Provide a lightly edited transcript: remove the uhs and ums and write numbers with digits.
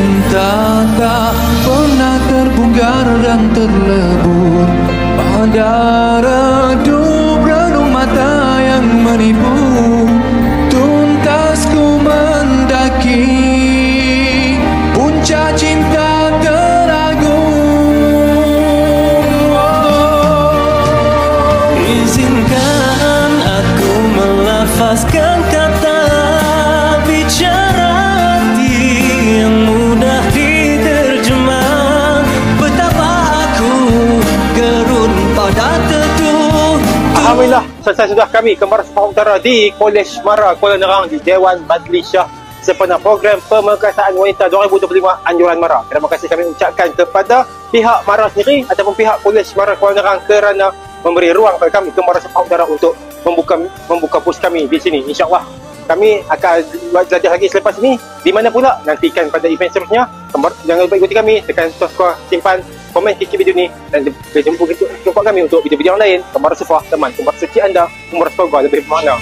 cinta tak pernah terbongkar dan terlebur pada redup relung mata yang menipu. Tuntas ku mendaki puncak cinta teragung. Izinkan aku melafazkan kata bicara yang mudah diterjemah. Betapa aku gerun pada teduh. Alhamdulillah, selesai sudah kami ke Mara Sepah Utara di Kolej Mara Kuala Nerang di Dewan Majlis Syah sempena program Pemerkasaan Wanita 2025 Anjuran Mara. Terima kasih kami ucapkan kepada pihak Mara sendiri ataupun pihak Kolej Mara Kuala Nerang kerana memberi ruang kepada kami ke Mara Sepah Utara untuk membuka pos kami di sini. InsyaAllah kami akan belajar lagi selepas ini. Di mana pula? Nantikan pada event seterusnya. Jangan lupa ikuti kami, tekan subscribe, simpan, komen kiki video ni dan jumpa kami untuk video-video yang lain. Kembar Sepah, teman kembar suci anda, Umar Sepah lebih bermakna.